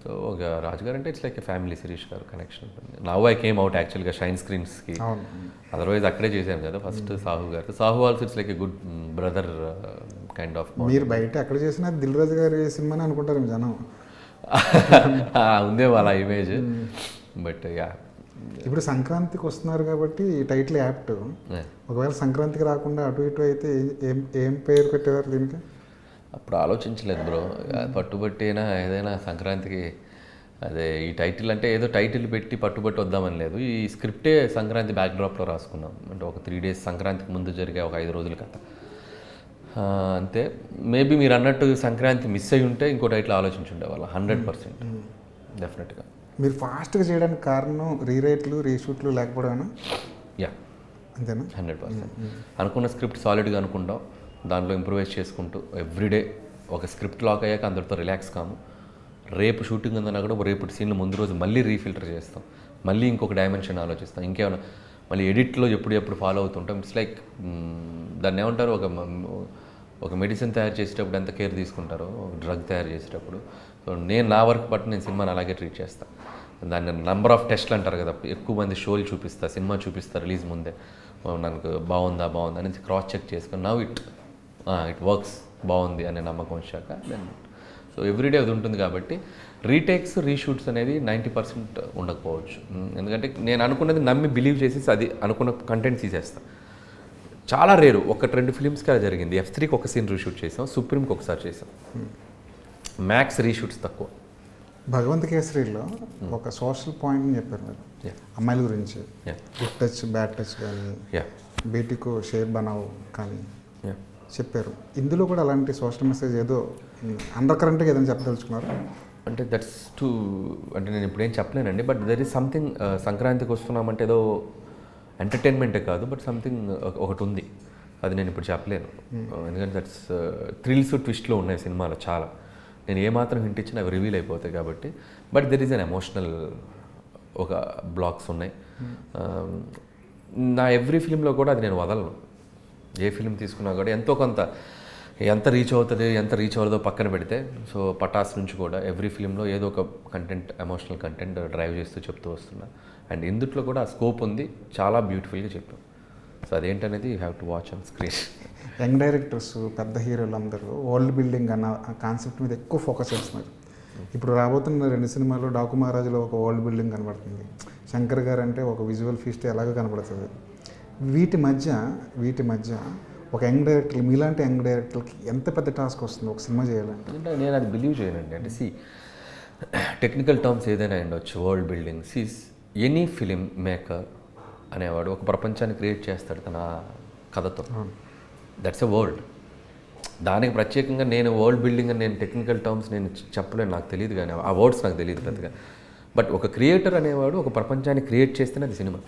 సో ఒక రాజుగారు అంటే ఇట్స్ లైక్ ఫ్యామిలీ, శిరీష్ గారు కనెక్షన్ ఉంటుంది. నవ్ ఐ కేమ్ అవుట్ యాక్చువల్గా షైన్ స్క్రీన్స్కి, అదర్వైజ్ అక్కడే చేశాను కదా ఫస్ట్ సాహు గారు. Sahu also it's like a good brother kind of. మీరు బయట ఎక్కడ చేసినా దిల్ రాజు గారి సినిమాని అనుకుంటారు జనం. ఉందే వాళ్ళ ఇమేజ్. బట్ యా, ఇప్పుడు సంక్రాంతికి వస్తున్నారు కాబట్టి ఈ టైటిల్ యాప్ట్. ఒకవేళ సంక్రాంతికి రాకుండా అటు ఇటు అయితే ఏం పేరు పెట్టేవారు దీనికి? అప్పుడు ఆలోచించలేదు బ్రో. పట్టుబట్టేనా ఏదైనా సంక్రాంతికి అదే ఈ టైటిల్ అంటే ఏదో టైటిల్ పెట్టి పట్టుబట్టి వద్దామని లేదు. ఈ స్క్రిప్టే సంక్రాంతి బ్యాక్డ్రాప్లో రాసుకున్నాం. అంటే ఒక 3 days సంక్రాంతికి ముందు జరిగే ఒక 5 రోజుల కథ అంతే. మేబీ మీరు అన్నట్టు సంక్రాంతి మిస్ అయ్యి ఉంటే ఇంకో టైటిల్ ఆలోచించుండే వాళ్ళు 100% డెఫినెట్గా. మీరు ఫాస్ట్గా చేయడానికి కారణం రీరైట్లు, రీషూట్లు లేకపోవడమేనా? యా, అంతేనా? 100%. అనుకున్న స్క్రిప్ట్ సాలిడ్గా అనుకుంటాం, దాంట్లో ఇంప్రూవైజ్ చేసుకుంటూ ఎవ్రీడే ఒక స్క్రిప్ట్ లాక్ అయ్యాక అందరితో రిలాక్స్ కాము. రేపు షూటింగ్ ఉందన్నా కూడా రేపు సీన్లు ముందు రోజు మళ్ళీ రీఫిల్టర్ చేస్తాం, మళ్ళీ ఇంకొక డైమెన్షన్ ఆలోచిస్తాం, ఇంకేమైనా మళ్ళీ ఎడిట్లో ఎప్పుడు ఫాలో అవుతుంటాం. ఇట్స్ లైక్ దాన్ని ఏమంటారు, ఒక మెడిసిన్ తయారు చేసేటప్పుడు ఎంత కేర్ తీసుకుంటారో డ్రగ్ తయారు చేసేటప్పుడు. సో నేను నా వర్క్ బట్టి నేను సినిమాని అలాగే ట్రీట్ చేస్తాను. దాన్ని నంబర్ ఆఫ్ టెస్ట్లు అంటారు కదా, ఎక్కువ మంది షోలు చూపిస్తా, సినిమా చూపిస్తా రిలీజ్ ముందే, నాకు బాగుందా అనేది క్రాస్ చెక్ చేసుకొని నవ్ ఇట్ వర్క్స్, బాగుంది అనే నమ్మకం వచ్చాక దెన్ సో ఎవ్రీడే అది ఉంటుంది. కాబట్టి రీటేక్స్, రీషూట్స్ అనేది 90% ఉండకపోవచ్చు. ఎందుకంటే నేను అనుకున్నది నమ్మి బిలీవ్ చేసేసి అది అనుకున్న కంటెంట్ తీసేస్తాను. చాలా రేరు, 1-2 ఫిలిమ్స్కి అలా జరిగింది. F3కి ఒక సీన్ రీషూట్ చేసాం, సుప్రీంకి ఒకసారి చేసాం. మ్యాక్స్ రీషూట్స్ తక్కువ. భగవంత్ కేసరిలో ఒక సోషల్ పాయింట్ని చెప్పారు మీరు, అమ్మాయిల గురించి. గుడ్ టచ్, బ్యాడ్ టచ్ కానీ, బేటీకో షేర్ బనావ్ కానీ చెప్పారు. ఇందులో కూడా అలాంటి సోషల్ మెసేజ్ ఏదో అండర్ కరెంట్గా ఏదైనా చెప్పదలుచుకున్నారు? అంటే దట్స్ టు, అంటే నేను ఇప్పుడేం చెప్పలేనండి. బట్ దెర్ ఈస్ సంథింగ్, సంక్రాంతికి వస్తున్నామంటే ఏదో ఎంటర్టైన్మెంటే కాదు, బట్ సంథింగ్ ఒకటి ఉంది, అది నేను ఇప్పుడు చెప్పలేను. ఎందుకంటే దట్స్ థ్రిల్స్, ట్విస్ట్లో ఉన్నాయి సినిమాలో చాలా. నేను ఏమాత్రం హింట్ ఇచ్చినా అవి రివీల్ అయిపోతాయి కాబట్టి. But there is an emotional ఒక బ్లాక్స్ ఉన్నాయి. నా ఎవ్రీ ఫిలింలో కూడా అది నేను వదలను. ఏ ఫిలిం తీసుకున్నా కూడా ఎంతో కొంత, ఎంత రీచ్ అవుతుంది ఎంత రీచ్ అవ్వదో పక్కన పెడితే, సో పటాస్ నుంచి కూడా ఎవ్రీ ఫిలింలో ఏదో ఒక కంటెంట్, ఎమోషనల్ కంటెంట్ డ్రైవ్ చేస్తూ చెప్తూ వస్తున్నా. అండ్ ఇందుట్లో కూడా ఆ స్కోప్ ఉంది, చాలా బ్యూటిఫుల్గా చెప్పాం. సో అదేంటనేది you have to watch on screen. Young directors, పెద్ద హీరోలు అందరూ వరల్డ్ బిల్డింగ్ అన్న కాన్సెప్ట్ మీద ఎక్కువ ఫోకస్ చేస్తున్నారు. ఇప్పుడు రాబోతున్న 2 సినిమాలు, డాకు మహారాజులో ఒక వరల్డ్ బిల్డింగ్ కనబడుతుంది, శంకర్ గారు అంటే ఒక విజువల్ ఫీస్ట్ ఎలాగో కనబడుతుంది. వీటి మధ్య ఒక యంగ్ డైరెక్టర్, మీలాంటి యంగ్ డైరెక్టర్కి ఎంత పెద్ద టాస్క్ వస్తుంది ఒక సినిమా చేయాలంటే? అంటే నేను అది బిలీవ్ చేయనండి. అంటే టెక్నికల్ టర్మ్స్ ఏదైనా ఉండొచ్చు, world building. Any film maker అనేవాడు ఒక ప్రపంచాన్ని క్రియేట్ చేస్తాడు తన కథతో. That's a world. దానికి ప్రత్యేకంగా నేను వరల్డ్ బిల్డింగ్ అని నేను టెక్నికల్ టర్మ్స్ నేను చెప్పలేను, నాకు తెలియదు, కానీ ఆ వర్డ్స్ నాకు తెలియదు పెద్దగా. బట్ ఒక క్రియేటర్ అనేవాడు ఒక ప్రపంచాన్ని క్రియేట్ చేస్తేనే అది సినిమా.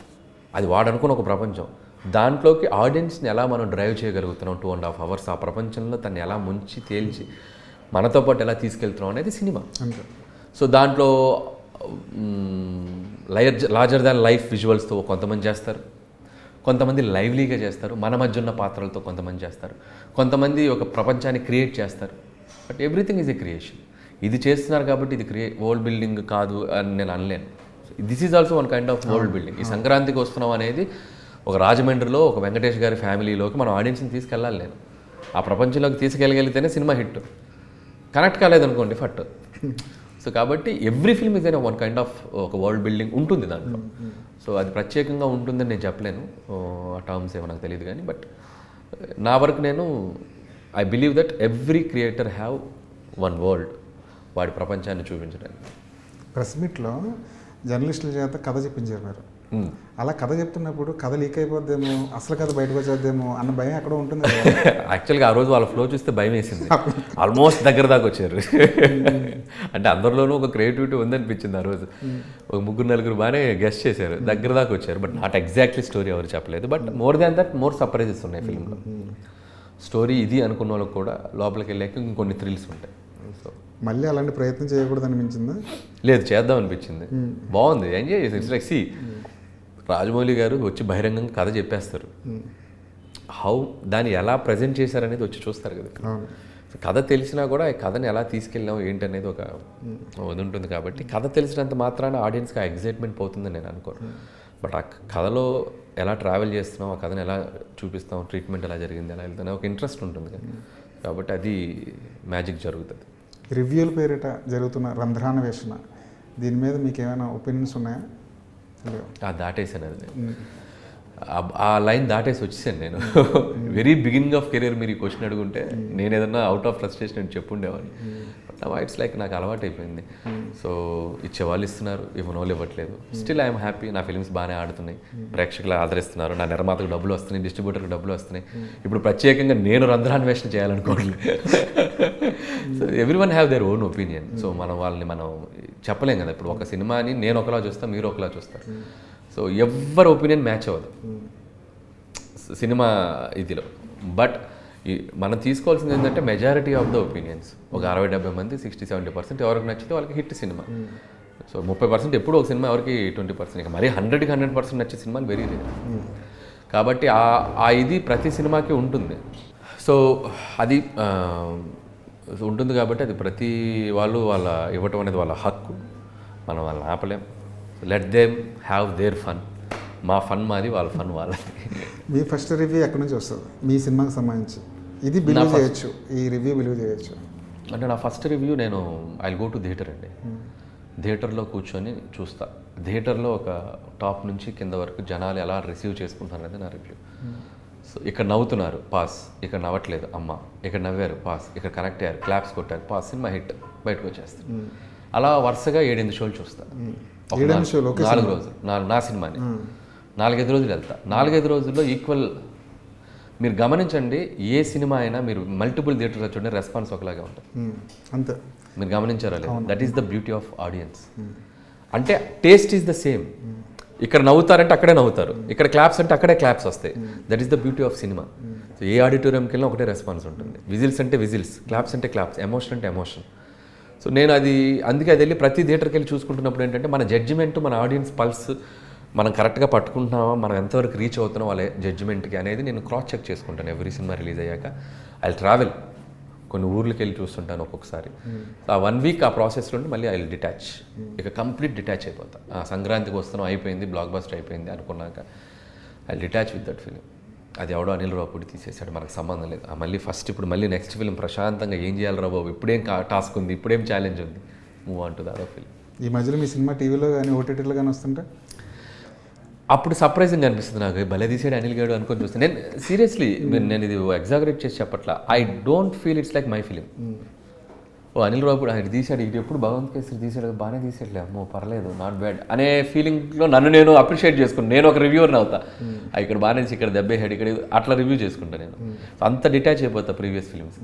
అది వాడు అనుకున్న ఒక ప్రపంచం, దాంట్లోకి ఆడియన్స్ని ఎలా మనం డ్రైవ్ చేయగలుగుతున్నాం 2.5 hours, ఆ ప్రపంచంలో తను ఎలా ముంచి తేల్చి మనతో పాటు ఎలా తీసుకెళ్తున్నాం అనేది సినిమా. సో దాంట్లో లార్జర్ దాన్ లైఫ్ విజువల్స్తో కొంతమంది చేస్తారు, కొంతమంది లైవ్లీగా చేస్తారు, మన మధ్య ఉన్న పాత్రలతో కొంతమంది చేస్తారు, కొంతమంది ఒక ప్రపంచాన్ని క్రియేట్ చేస్తారు. But everything is a creation. ఇది చేస్తున్నారు కాబట్టి ఇది వరల్డ్ బిల్డింగ్ కాదు అని నేను అనలేను. This is also one kind of world building. ఈ సంక్రాంతికి వస్తున్నాం అనేది ఒక రాజమండ్రిలో ఒక వెంకటేష్ గారి ఫ్యామిలీలోకి మనం ఆడియన్స్ని తీసుకెళ్ళాలి. నేను ఆ ప్రపంచంలోకి తీసుకెళ్ళగలిగితేనే సినిమా హిట్. కనెక్ట్ కాలేదనుకోండి ఫట్. సో కాబట్టి ఎవ్రీ ఫిల్మ్ ఇస్ అయినా వన్ కైండ్ ఆఫ్ ఒక వరల్డ్ బిల్డింగ్ ఉంటుంది దాంట్లో. సో అది ప్రత్యేకంగా ఉంటుందని నేను చెప్పలేను, ఆ టర్మ్స్ ఏమో నాకు తెలియదు కానీ. బట్ నా వరకు నేను I believe that every creator have one world, వాడి ప్రపంచాన్ని చూపించడానికి. ప్రెస్ మీట్లో జర్నలిస్టుల చేత కథ చెప్పించారు మీరు. అలా కథ చెప్తున్నప్పుడు కథ లీక్ అయిపోద్దేమో, అసలు కథ బయటకు వచ్చేద్దేమో అన్న భయం ఎక్కడ ఉంటుంది. యాక్చువల్గా ఆ రోజు వాళ్ళ ఫ్లో చూస్తే భయం వేసింది. ఆల్మోస్ట్ దగ్గర దాకా వచ్చారు. అంటే అందరిలోనూ ఒక క్రియేటివిటీ ఉందనిపించింది ఆ రోజు. ఒక 3-4 బాగానే గెస్ట్ చేశారు, దగ్గర దాకా వచ్చారు. బట్ నాట్ ఎగ్జాక్ట్లీ స్టోరీ ఎవరు చెప్పలేదు. But more than that more surprises ఉన్నాయి ఫిల్మ్లో. స్టోరీ ఇది అనుకున్న వాళ్ళకి కూడా లోపలికి వెళ్ళాక ఇంకొన్ని థ్రిల్స్ ఉంటాయి. సో మళ్ళీ అలాంటి ప్రయత్నం చేయకూడదు అనిపించిందా? లేదు, చేద్దాం అనిపించింది. బాగుంది, ఎంజాయ్ చేసి. ఇట్స్ లైక్ రాజమౌళి గారు వచ్చి బహిరంగంగా కథ చెప్పేస్తారు, దాన్ని ఎలా ప్రజెంట్ చేశారనేది వచ్చి చూస్తారు కదా. కథ తెలిసినా కూడా ఈ కథని ఎలా తీసుకెళ్ళాం ఏంటనేది ఒక ఇది ఉంటుంది. కాబట్టి కథ తెలిసినంత మాత్రాన ఆడియన్స్కి ఆ ఎగ్జైట్మెంట్ పోతుందని నేను అనుకోను. బట్ ఆ కథలో ఎలా ట్రావెల్ చేస్తున్నాం, ఆ కథను ఎలా చూపిస్తాం, ట్రీట్మెంట్ ఎలా జరిగింది, ఎలా వెళ్తానే ఒక ఇంట్రెస్ట్ ఉంటుంది కదా. కాబట్టి అది మ్యాజిక్ జరుగుతుంది. రివ్యూల పేరిట జరుగుతున్న రంధ్రాన్వేషణ, దీని మీద మీకు ఏమైనా ఒపీనియన్స్ ఉన్నాయా? దాటేసాను అది, ఆ లైన్ దాటేసి వచ్చేసాను నేను. వెరీ బిగినింగ్ ఆఫ్ కెరీర్ మీరు ఈ క్వశ్చన్ అడుగుంటే నేను ఏదన్నా అవుట్ ఆఫ్ ఫ్రస్ట్రేషన్ అని చెప్పుండేవాడిని. బట్ ఇట్స్ లైక్ నాకు అలవాటు అయిపోయింది. సో ఇచ్చేవాళ్ళు ఇస్తున్నారు, ఇవ్వనోళ్ళు ఇవ్వట్లేదు. Still I'm happy. నా ఫిల్మ్స్ బాగానే ఆడుతున్నాయి, ప్రేక్షకులు ఆదరిస్తున్నారు, నా నిర్మాతకు డబ్బులు వస్తున్నాయి, డిస్ట్రిబ్యూటర్కి డబ్బులు వస్తున్నాయి. ఇప్పుడు ప్రత్యేకంగా నేను రంధ్రాన్వేషణ చేయాలనుకోవట్లేదు. So everyone have their own opinion. So వాళ్ళని మనం చెప్పలేం కదా. ఇప్పుడు ఒక సినిమాని నేను ఒకలా చూస్తాను, మీరు ఒకలా చూస్తారు. సో ఎవరి ఒపీనియన్ మ్యాచ్ అవ్వదు సినిమా ఇదిలో. బట్ మనం తీసుకోవాల్సింది ఏంటంటే మెజారిటీ ఆఫ్ ద ఒపీనియన్స్. ఒక 60-70 మంది, 60-70% ఎవరికి నచ్చితే వాళ్ళకి హిట్ సినిమా. సో 30% ఎప్పుడు ఒక సినిమా, ఎవరికి 20%. ఇక మరీ 100% నచ్చే సినిమాలు వెరీ రేర్. కాబట్టి ఆ ఇది ప్రతి సినిమాకి ఉంటుంది. సో అది ఉంటుంది. కాబట్టి అది ప్రతి వాళ్ళు ఇవ్వటం అనేది వాళ్ళ హక్కు, మనం వాళ్ళని ఆపలేం. Let them have their fun. మా ఫన్ మాది, వాళ్ళ ఫన్ వాళ్ళది. మీ ఫస్ట్ రివ్యూ ఎక్కడి నుంచి వస్తుంది మీ సినిమాకి సంబంధించి? ఇది బిలీవ్ చేయొచ్చు, ఈ రివ్యూ బిలీవ్ చేయొచ్చు అంటే నా ఫస్ట్ రివ్యూ నేను ఐ గో టు థియేటర్ అండి. థియేటర్లో కూర్చొని చూస్తా. థియేటర్లో ఒక టాప్ నుంచి కింద వరకు జనాలు ఎలా రిసీవ్ చేసుకుంటారు అనేది నా రివ్యూ. సో ఇక్కడ నవ్వుతున్నారు, పాస్. ఇక్కడ నవ్వట్లేదు, అమ్మ. ఇక్కడ నవ్వారు, పాస్. ఇక్కడ కనెక్ట్ అయ్యారు, క్లాప్స్ కొట్టారు, పాస్. సినిమా హిట్, బయటకు వచ్చేస్తాను. అలా వరుసగా 7-8 షోలు చూస్తా. 4 రోజులు నా సినిమాని 4-5 రోజులు వెళ్తా. 4-5 రోజుల్లో ఈక్వల్. మీరు గమనించండి, ఏ సినిమా అయినా మీరు మల్టిపుల్ థియేటర్లో చూడండి, రెస్పాన్స్ ఒకలాగా ఉంటుంది. అంతే. మీరు గమనించారా లేదు? That is the beauty of audience. అంటే టేస్ట్ ఈజ్ ద సేమ్. ఇక్కడ నవ్వుతారంటే అక్కడే నవ్వుతారు, ఇక్కడ క్లాప్స్ అంటే అక్కడే క్లాప్స్ వస్తాయి. That is the beauty of cinema. So ఏ ఆడిటోరియంకి వెళ్ళినా ఒకటే రెస్పాన్స్ ఉంటుంది. విజిల్స్ అంటే విజిల్స్, క్లాప్స్ అంటే క్లాప్స్, ఎమోషన్ అంటే ఎమోషన్. సో నేను అందుకే అది వెళ్ళి ప్రతి థియేటర్కి వెళ్ళి చూసుకుంటున్నప్పుడు ఏంటంటే మన జడ్జిమెంట్, మన ఆడియన్స్ పల్స్ మనం కరెక్ట్గా పట్టుకుంటున్నామా, మనం ఎంతవరకు రీచ్ అవుతున్నాం వాళ్ళ జడ్జిమెంట్కి అనేది నేను క్రాస్ చెక్ చేసుకుంటాను. ఎవ్రీ సినిమా రిలీజ్ అయ్యాక ఐ ట్రావెల్, కొన్ని ఊర్లకి వెళ్ళి చూస్తుంటాను ఒక్కొక్కసారి. ఆ 1 వీక్ ఆ ప్రాసెస్లో ఉండి మళ్ళీ ఐ డిటాచ్, ఇక కంప్లీట్ డిటాచ్ అయిపోతా. సంక్రాంతికి వస్తున్నాం, అయిపోయింది, బ్లాక్ బస్టర్ అయిపోయింది అనుకున్నాక I detach with that film. అది ఎవడో అనిల్ రావుపూడి తీసేశాడు, మనకు సంబంధం లేదు. మళ్ళీ ఫస్ట్ ఇప్పుడు మళ్ళీ నెక్స్ట్ ఫిలిం ప్రశాంతంగా ఏం చేయాలి రా బాబు, ఇప్పుడేం టాస్క్ ఉంది, ఇప్పుడేం ఛాలెంజ్ ఉంది, move on to the other film. ఈ మధ్యలో మీ సినిమా టీవీలో కానీ ఓటీటీలో కానీ వస్తుంటే అప్పుడు సర్ప్రైజింగ్ అనిపిస్తుంది నాకు. భలే తీసాడు అనిల్ గారు అనుకొని చూస్తాను. నేను సీరియస్లీ నేను ఇది ఎగ్జాగరేట్ చేసి చెప్పట్లా. I don't feel it's like my film. ఓ అనిల్ రావుపూడి ఆయన తీశాడు, ఇది ఎప్పుడు భగవంత్ కేసరి తీసాడు, బాగానే తీసాడులే, అమ్మో పర్లేదు, నాట్ బ్యాడ్ అనే ఫీలింగ్లో నన్ను నేను అప్రిషియేట్ చేసుకున్నాను. నేను ఒక రివ్యూవర్ని అవుతా. ఇక్కడ బాగానే తీసి, ఇక్కడ దెబ్బేహాడు, ఇక్కడ అట్లా రివ్యూ చేసుకుంటాను నేను. అంత డిటాచ్ అయిపోతా ప్రీవియస్ ఫిలిమ్స్.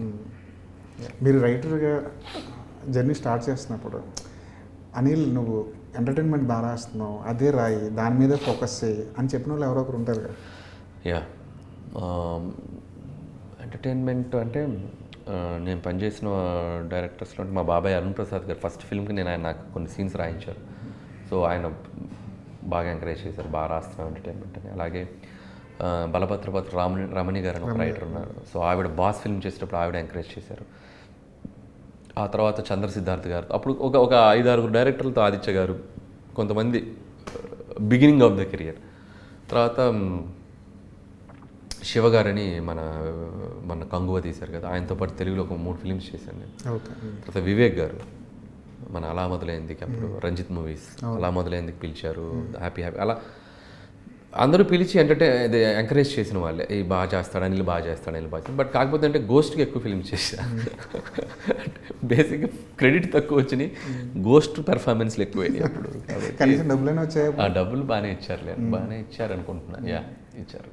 మీరు రైటర్గా జర్నీ స్టార్ట్ చేస్తున్నప్పుడు అనిల్ నువ్వు ఎంటర్టైన్మెంట్ బాగా రాస్తున్నావు, అదే రాయి, దాని మీదే ఫోకస్ చేయి అని చెప్పిన వాళ్ళు ఎవరో ఒకరు ఉంటారు కదా. యా, ఎంటర్టైన్మెంట్ అంటే నేను పనిచేసిన డైరెక్టర్స్లో అంటే మా బాబాయ్ అరుణ్ ప్రసాద్ గారు ఫస్ట్ ఫిల్మ్కి నాకు కొన్ని సీన్స్ రాయించారు. సో ఆయన బాగా ఎంకరేజ్ చేశారు, బాగా రాస్తున్నాం ఎంటర్టైన్మెంట్ అని. అలాగే బలభద్రపతి రమణి గారు అని ఒక రైటర్ ఉన్నారు. సో ఆవిడ బాస్ ఫిల్మ్ చేసేటప్పుడు ఆవిడ ఎంకరేజ్ చేశారు. ఆ తర్వాత చంద్ర సిద్ధార్థ్ గారు, అప్పుడు ఒక 5-6 డైరెక్టర్లతో, ఆదిత్య గారు, కొంతమంది బిగినింగ్ ఆఫ్ ద కెరియర్. తర్వాత శివ గారని మన కంగువ తీశారు కదా, ఆయనతో పాటు తెలుగులో ఒక 3 ఫిలిమ్స్ చేశాను నేను. తర్వాత వివేక్ గారు మన అలా మొదలైందికి, అప్పుడు రంజిత్ మూవీస్ అలా మొదలైందికి పిలిచారు, హ్యాపీ అలా అందరూ పిలిచి ఎంకరేజ్ చేసిన వాళ్ళే. ఈ బాగా చేస్తాడు అనిల్, బాగా చేస్తాడు అనిల్, బాగా. బట్ కాకపోతే అంటే గోస్ట్కి ఎక్కువ ఫిల్మ్స్ చేశా. బేసిక్గా క్రెడిట్ తక్కువ వచ్చినాయి, గోస్ట్ పెర్ఫార్మెన్స్లు ఎక్కువైనాయి అప్పుడు. ఆ డబ్బులు బాగానే ఇచ్చారులే, బాగానే ఇచ్చారు అనుకుంటున్నా. యా, ఇచ్చారు.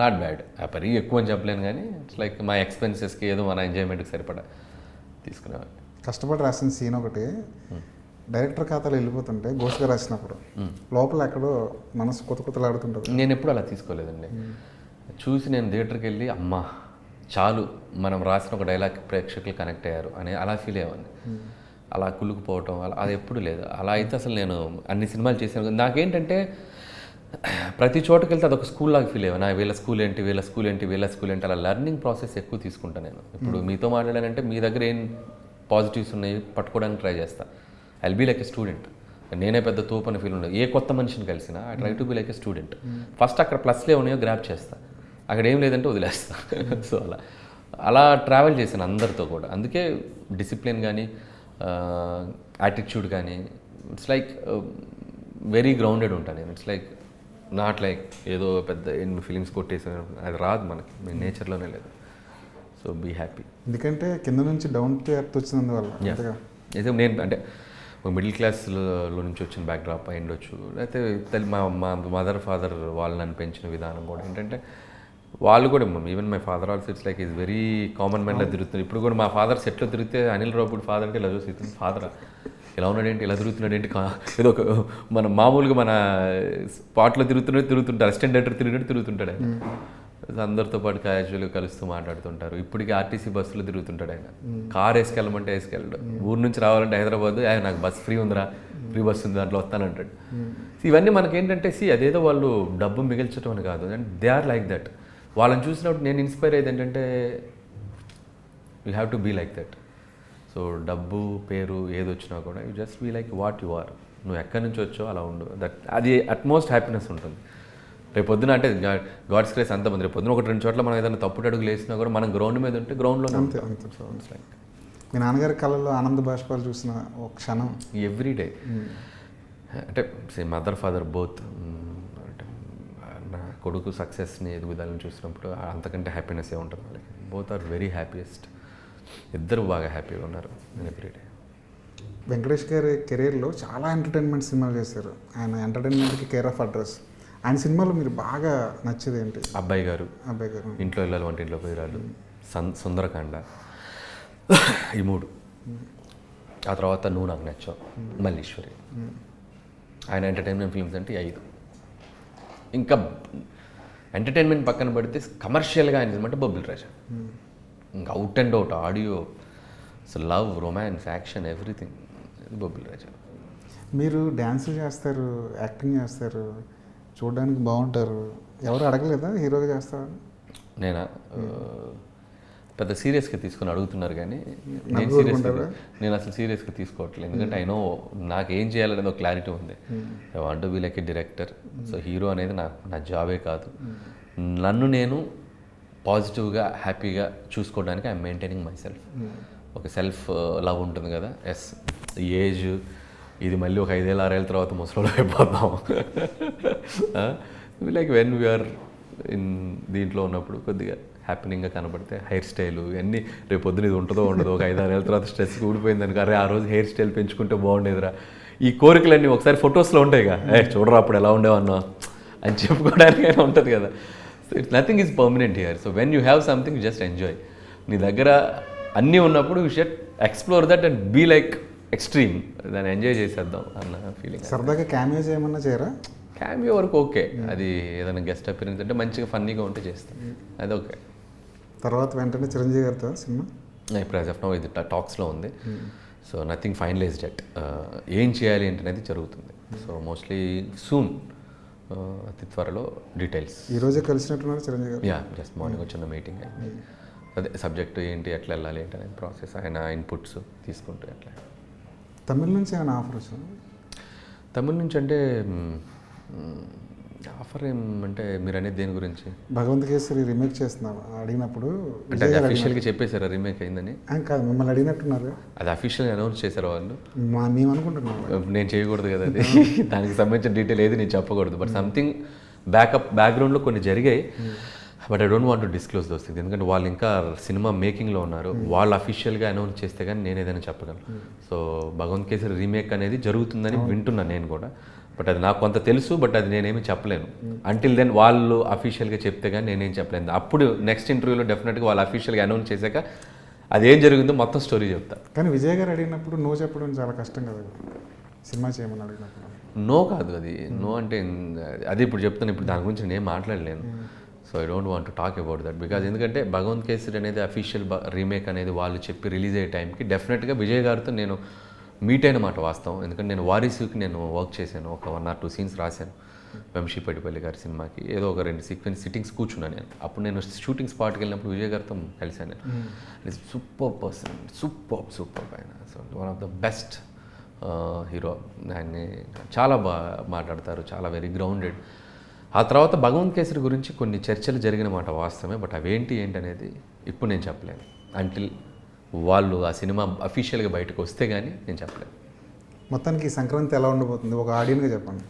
Not bad. పరి ఎక్కువ అని చెప్పలేను కానీ ఇట్స్ లైక్ మా ఎక్స్పెన్సెస్కి ఏదో మన ఎంజాయ్మెంట్కి సరిపడా తీసుకునేవాళ్ళు. కష్టపడి రాసిన సీన్ ఒకటి డైరెక్టర్ ఖాతాలో వెళ్ళిపోతుంటే గోస్ట్గా రాసినప్పుడు లోపల ఎక్కడో మనసు కొత్తలాడుతుంటుంది. నేను ఎప్పుడు అలా తీసుకోలేదండి. చూసి నేను థియేటర్కి వెళ్ళి అమ్మా చాలు, మనం రాసిన ఒక డైలాగ్ ప్రేక్షకులు కనెక్ట్ అయ్యారు అని అలా ఫీల్ అయ్యేవాడిని. అలా కులుకుపోవటం అలా అది ఎప్పుడు లేదు. అలా అయితే అసలు నేను అన్ని సినిమాలు చేశాను. నాకేంటంటే ప్రతి చోటుకి వెళ్తే అదొక స్కూల్ లాగా ఫీల్ అయ్యాను. వీళ్ళ స్కూల్ ఏంటి, వీళ్ళ స్కూల్ ఏంటి, వీళ్ళ స్కూల్ ఏంటి, అలా లెర్నింగ్ ప్రాసెస్ ఎక్కువ తీసుకుంటాను నేను. ఇప్పుడు మీతో మాట్లాడానంటే మీ దగ్గర ఏం పాజిటివ్స్ ఉన్నాయి పట్టుకోవడానికి ట్రై చేస్తా. I will be like a student. నేనే పెద్ద తోపు అని ఫీల్ ఉండదు. ఏ కొత్త మనిషిని కలిసినా I try to be like a student. First అక్కడ ప్లస్లే ఉన్నాయో గ్రాప్ చేస్తా, అక్కడ ఏం లేదంటే వదిలేస్తా. సో అలా ట్రావెల్ చేశాను అందరితో కూడా. అందుకే డిసిప్లిన్ కానీ యాటిట్యూడ్ కానీ ఇట్స్ లైక్ వెరీ గ్రౌండెడ్ ఉంటాను నేను. ఇట్స్ లైక్ నాట్ లైక్ ఏదో పెద్ద ఎన్ని ఫీలింగ్స్ కొట్టేసాను, అది రాదు మనకి, మీ నేచర్లోనే లేదు. So be happy. ఎందుకంటే కింద నుంచి డౌన్ టు ఎర్త్ వచ్చినందువల్ల. అయితే నేను అంటే ఒక మిడిల్ క్లాస్లో నుంచి వచ్చిన బ్యాక్డ్రాప్ అయి ఉండొచ్చు. అయితే మా మదర్ ఫాదర్ వాళ్ళు నన్ను పెంచిన విధానం కూడా ఏంటంటే వాళ్ళు కూడా even my father also it's like is very common మ్యాన్లో తిరుగుతున్నారు. ఇప్పుడు కూడా మా ఫాదర్ సెట్లో తిరిగితే అనిల్ రావుపూడి ఫాదర్ అంటే ఇలా చూసి ఫాదర్ ఇలా ఉన్నాడేంటి, ఇలా తిరుగుతున్నాడు ఏంటి, ఏదో ఒక మన మామూలుగా మన స్పాట్లో తిరుగుతుంటారు, అసిస్టెంట్ డైరెక్టర్ తిరుగుతుంటాడు ఆయన. అందరితో పాటు క్యాజువల్గా కలుస్తూ మాట్లాడుతుంటారు. ఇప్పటికీ ఆర్టీసీ బస్సులో తిరుగుతుంటాడు ఆయన. కార్ వేసుకెళ్ళమంటే వేసుకెళ్ళడు. ఊరు నుంచి రావాలంటే హైదరాబాద్ నాకు బస్ ఫ్రీ ఉందిరా, ఫ్రీ బస్ ఉంది, దాంట్లో వస్తానంటాడు. ఇవన్నీ మనకేంటంటే అదేదో వాళ్ళు డబ్బు మిగిల్చడం అని కాదు, and they are like that. వాళ్ళని చూసినప్పుడు నేను ఇన్స్పైర్ అయ్యేది ఏంటంటే you have to be like that. So డబ్బు పేరు ఏది వచ్చినా కూడా you just be like what you are. నువ్వు ఎక్కడి నుంచి వచ్చో అలా ఉండు. దట్ అది అట్మోస్ట్ హ్యాపీనెస్ ఉంటుంది. రేపు పొద్దున అంటే గాడ్స్ గ్రేస్ అంతమంది రేపు పొద్దున 1-2 చోట్ల మనం ఏదైనా తప్పుడు అడుగులు వేసినా కూడా మనం గ్రౌండ్ మీద ఉంటే గ్రౌండ్లో అంతే. లైక్ మీ నాన్నగారి కళలో ఆనంద బాష్పాలు చూసిన ఒక క్షణం ఎవ్రీ డే. అంటే మదర్ ఫాదర్ బోత్ అంటే నా కొడుకు సక్సెస్ని ఎదుగుదలని చూసినప్పుడు అంతకంటే హ్యాపీనెస్ ఏ ఉంటుంది వాళ్ళకి. Both are very happiest. ఇద్దరు బాగా హ్యాపీగా ఉన్నారు ఎవ్రీ డే. వెంకటేష్ గారి కెరీర్లో చాలా ఎంటర్టైన్మెంట్ సినిమాలు చేశారు. ఆయన ఎంటర్టైన్మెంట్కి కేర్ ఆఫ్ అడ్రస్. ఆయన సినిమాలో మీరు బాగా నచ్చేది ఏంటి? అబ్బాయి గారు, ఇంట్లో వెళ్ళాలి, వంటింట్లో పోయిరాళ్ళు, సుందరకాండ, ఈ 3. ఆ తర్వాత నువ్వు నాకు నచ్చావు, మల్లీశ్వరి. ఆయన ఎంటర్టైన్మెంట్ ఫిల్మ్స్ అంటే 5. ఇంకా ఎంటర్టైన్మెంట్ పక్కన పడితే కమర్షియల్గా ఆయన అంటే బొబ్బిల్ రాజా. ఇంకా అవుట్ అండ్ అవుట్ ఆడియో, అసలు లవ్, రొమాన్స్, యాక్షన్, ఎవ్రీథింగ్ బొబ్బిల్ రాజా. మీరు డ్యాన్సులు చేస్తారు, యాక్టింగ్ చేస్తారు, చూడడానికి బాగుంటారు. ఎవరు అడగలేదా హీరోగా చేస్తారా? నేనా పెద్ద సీరియస్గా తీసుకుని అడుగుతున్నారు కానీ నేను అసలు సీరియస్గా తీసుకోవట్లేదు. ఎందుకంటే ఐ నో నాకు ఏం చేయాలనేది ఒక క్లారిటీ ఉంది. I want to be like A director. So hero అనేది నా జాబే కాదు. నన్ను నేను పాజిటివ్గా హ్యాపీగా చూసుకోవడానికి ఐఎమ్ మెయింటైనింగ్ మై సెల్ఫ్. ఒక సెల్ఫ్ లవ్ ఉంటుంది కదా. ఎస్, ఏజ్ ఇది మళ్ళీ ఒక 5-6 ఏళ్ళ తర్వాత ముసలిలో అయిపోతాం. లైక్ వెన్ వీఆర్ ఇన్ దీంట్లో ఉన్నప్పుడు కొద్దిగా హ్యాపీనింగ్గా కనబడితే హెయిర్ స్టైలు ఇవన్నీ రేపు పొద్దున ఇది ఉంటుందో ఉండదు. ఒక 5-6 ఏళ్ళ తర్వాత స్ట్రెస్ ఊడిపోయింది అనుకో, అరే ఆ రోజు హెయిర్ స్టైల్ పెంచుకుంటే బాగుండేదిరా, ఈ కోరికలన్నీ ఒకసారి ఫొటోస్లో ఉంటాయిగా, చూడరా అప్పుడు ఎలా ఉండేవన్నా అని చెప్పుకోవడానికైనా ఉంటుంది కదా. So it's nothing is permanent here. So when you have something just enjoy. నీ దగ్గర అన్నీ ఉన్నప్పుడు you should explore that and be like extreme. దాన్ని ఎంజాయ్ చేసేద్దాం అన్న ఫీలింగ్. సరదాగా క్యామియో చేయమన్నా చేయరా? క్యామియో వరకు ఓకే. అది ఏదైనా గెస్ట్ అపీరెన్స్ అంటే మంచిగా ఫన్నీగా ఉంటే చేస్తాం, అది ఓకే. తర్వాత వెంటనే చిరంజీవి గారితో సినిమా ఇప్పుడు యాజ్ ఆఫ్ నౌ ఇది టాక్స్లో ఉంది. So nothing finalized yet. ఏం చేయాలి ఏంటనేది జరుగుతుంది. సో మోస్ట్లీ సూన్, అతి త్వరలో డీటెయిల్స్. ఈరోజే కలిసినట్టున్నారు చిరంజీవి గారు? యా, జస్ట్ మార్నింగ్ వచ్చిన మీటింగ్ అయింది. అదే సబ్జెక్టు ఏంటి, ఎట్లా వెళ్ళాలి ఏంటి అనేది ప్రాసెస్, ఆయన ఇన్పుట్స్ తీసుకుంటూ ఎట్లా. తమిళ నుంచి ఏమైనా ఆఫర్ వచ్చింది? తమిళ నుంచి అంటే ఆఫర్ ఏమంటే మీరు అనేది దేని గురించి? భగవంత్ కేసరి రీమేక్ చేస్తున్నారు అడిగినప్పుడు అంటే అది అఫీషియల్గా చెప్పేశారా రీమేక్ అయిందని? కాదు, మిమ్మల్ని అడిగినట్టున్నారు. అది అఫీషియల్గా అనౌన్స్ చేశారు వాళ్ళు? మేము అనుకుంటున్నాం. నేను చేయకూడదు కదా అది. దానికి సంబంధించిన డీటెయిల్ ఏది నేను చెప్పకూడదు. బట్ సంథింగ్ బ్యాక్గ్రౌండ్లో కొన్ని జరిగాయి. But I don't want to disclose those things. ఎందుకంటే వాళ్ళు ఇంకా సినిమా మేకింగ్లో ఉన్నారు. వాళ్ళు అఫీషియల్గా అనౌన్స్ చేస్తే కానీ నేను ఏదైనా చెప్పగలను. సో భగవంత్ కేసరి రీమేక్ అనేది జరుగుతుందని వింటున్నాను నేను కూడా. బట్ అది నాకు కొంత తెలుసు, బట్ అది నేనేమి చెప్పలేను. అంటిల్ దెన్ వాళ్ళు అఫీషియల్గా చెప్తే కానీ నేనేం చెప్పలేను. అప్పుడు నెక్స్ట్ ఇంటర్వ్యూలో డెఫినెట్గా వాళ్ళు అఫీషియల్గా అనౌన్స్ చేశాక అదేం జరిగిందో మొత్తం స్టోరీ చెప్తా. కానీ విజయ్ గారు అడిగినప్పుడు నో చెప్పడం చాలా కష్టం కదా, సినిమా చేయమని అడిగినప్పుడు. నో కాదు అది. నో అంటే అది ఇప్పుడు చెప్తాను. ఇప్పుడు దాని గురించి నేను మాట్లాడలేను. So I don't want to talk about that. Because ఎందుకంటే భగవంత్ కేసరి అనేది అఫీషియల్ రీమేక్ అనేది వాళ్ళు చెప్పి రిలీజ్ అయ్యే టైంకి డెఫినెట్గా విజయ్ గారితో నేను మీట్ అయిన మాట వాస్తవం. ఎందుకంటే నేను వారిసుకి నేను వర్క్ చేశాను, ఒక 1 or 2 సీన్స్ రాశాను. వంశీ పడిపల్లి గారి సినిమాకి ఏదో ఒక 2 సీక్వెన్స్ సిట్టింగ్స్ కూర్చున్నాను నేను. అప్పుడు నేను షూటింగ్ స్పాట్కి వెళ్ళినప్పుడు విజయ్ గారితో కలిశాను నేను. సూపర్ పర్సన్, సూపర్ ఆయన. So one of the best hero. ఆయన్ని చాలా బాగా మాట్లాడతారు, చాలా వెరీ గ్రౌండెడ్. ఆ తర్వాత భగవంత్ కేసరి గురించి కొన్ని చర్చలు జరిగిన మాట వాస్తవమే, బట్ అవేంటి అనేది ఇప్పుడు నేను చెప్పలేను. అంటిల్ వాళ్ళు ఆ సినిమా అఫీషియల్గా బయటకు వస్తే కానీ నేను చెప్పలేను. మొత్తానికి ఈ సంక్రాంతి ఎలా ఉండబోతుంది ఒక ఆడియన్గా చెప్పండి.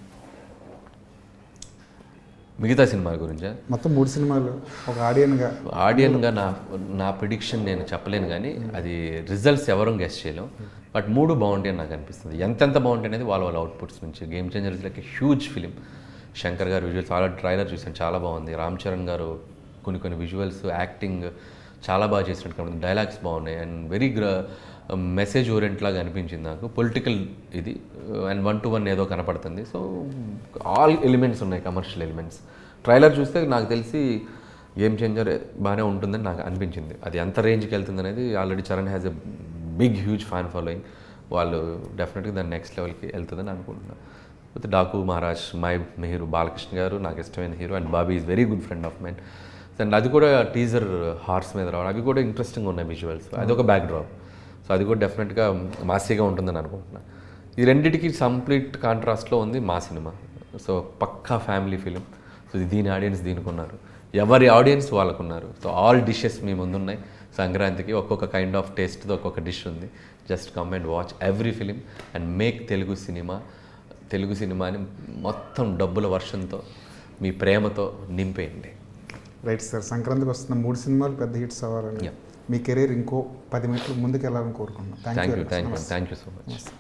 మిగతా సినిమాల గురించా? మొత్తం 3 సినిమాలు ఒక ఆడియన్గా నా ప్రిడిక్షన్ నేను చెప్పలేను, కానీ అది రిజల్ట్స్ ఎవరూ గెస్ చేయలేం. బట్ 3 బాగుంటాయి అని నాకు అనిపిస్తుంది. ఎంతెంత బాగుంటాయి అనేది వాళ్ళ అవుట్పుట్స్ నుంచి. Game changers like huge film. Shankar గారు విజువల్స్ చాలా ట్రైలర్ చూసాను, చాలా బాగుంది. రామ్ చరణ్ గారు కొన్ని విజువల్స్, యాక్టింగ్ చాలా బాగా చేసినట్టు కనబడుతుంది. డైలాగ్స్ బాగున్నాయి అండ్ వెరీ మెసేజ్ ఓరియంట్ లాగా అనిపించింది నాకు. పొలిటికల్ ఇది అండ్ 1-to-1 ఏదో కనపడుతుంది. సో ఆల్ ఎలిమెంట్స్ ఉన్నాయి, కమర్షియల్ ఎలిమెంట్స్. ట్రైలర్ చూస్తే నాకు తెలిసి గేమ్ చేంజర్ బాగానే ఉంటుందని నాకు అనిపించింది. అది ఎంత రేంజ్కి వెళ్తుంది అనేది already Charan has a big huge fan following. వాళ్ళు డెఫినెట్గా దాన్ని నెక్స్ట్ లెవెల్కి వెళ్తుందని అనుకుంటున్నాను. With Daaku Maharaj, my hero Balakrishna garu నాకు ఇష్టమైన hero and Bobby is very good friend of mine. And అది కూడా టీజర్ హార్స్ మీద రావడం, అవి కూడా ఇంట్రెస్టింగ్ ఉన్నాయి విజువల్స్. అది ఒక బ్యాక్ డ్రాప్. సో అది కూడా డెఫినెట్గా మాసీగా ఉంటుందని అనుకుంటున్నాను. ఈ రెండింటికి కంప్లీట్ కాంట్రాస్ట్లో ఉంది మా సినిమా. సో పక్కా ఫ్యామిలీ ఫిలిం. సో దీని ఆడియన్స్ దీనికి ఉన్నారు, ఎవరి ఆడియన్స్ వాళ్ళకున్నారు. సో ఆల్ డిషెస్ మీ ముందున్నాయి. సంక్రాంతికి ఒక్కొక్క కైండ్ ఆఫ్ టేస్ట్తో ఒక్కొక్క డిష్ ఉంది. Just come and watch every film and make Telugu సినిమాని మొత్తం డబ్బుల వర్షంతో మీ ప్రేమతో నింపేయండి. రైట్ సార్, సంక్రాంతికి వస్తున్న 3 సినిమాలు పెద్ద హిట్స్ అవ్వాలని, మీ కెరీర్ ఇంకో 10 మెట్లు ముందుకు వెళ్ళాలని కోరుకుంటున్నాను. Thank you so much.